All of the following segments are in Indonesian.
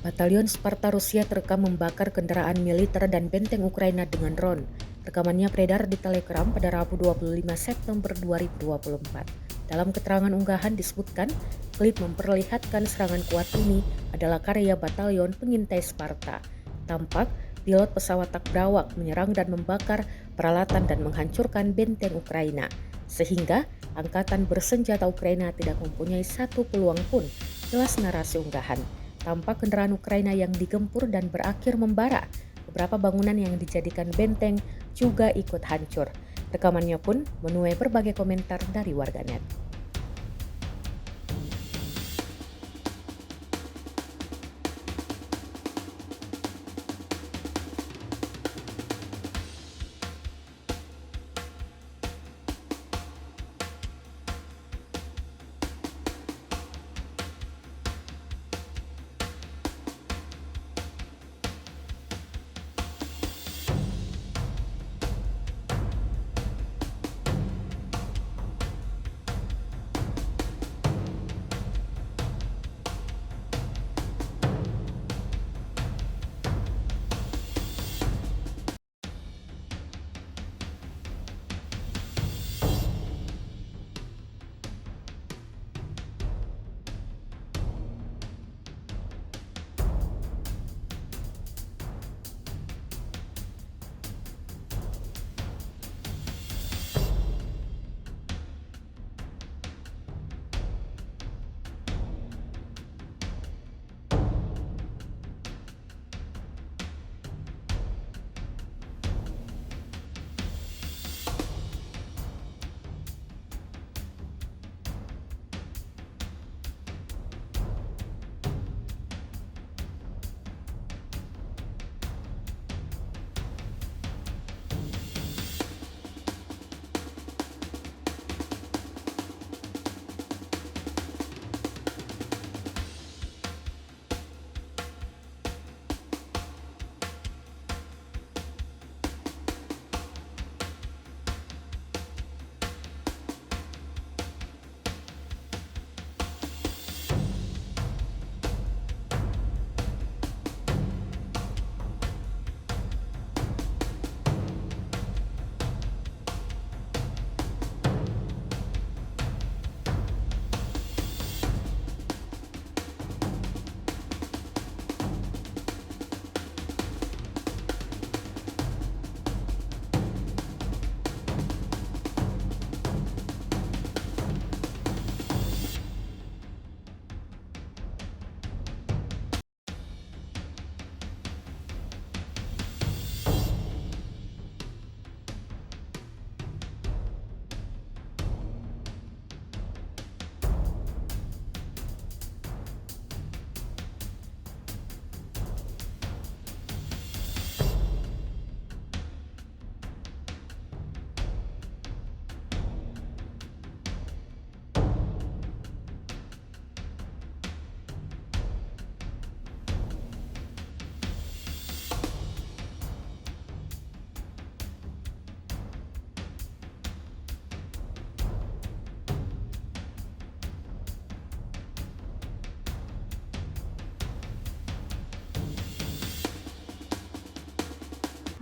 Batalion Sparta Rusia terekam membakar kendaraan militer dan benteng Ukraina dengan drone. Rekamannya beredar di Telegram pada Rabu 25 September 2024. Dalam keterangan unggahan disebutkan, klip memperlihatkan serangan kuat ini adalah karya Batalion Pengintai Sparta. Tampak pilot pesawat tak berawak menyerang dan membakar peralatan dan menghancurkan benteng Ukraina, sehingga angkatan bersenjata Ukraina tidak mempunyai satu peluang pun, jelas narasi unggahan. Tampak kendaraan Ukraina yang digempur dan berakhir membara. Beberapa bangunan yang dijadikan benteng juga ikut hancur. Rekamannya pun menuai berbagai komentar dari warganet.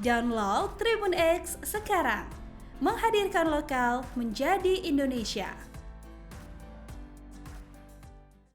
Download Tribun X sekarang, menghadirkan lokal menjadi Indonesia.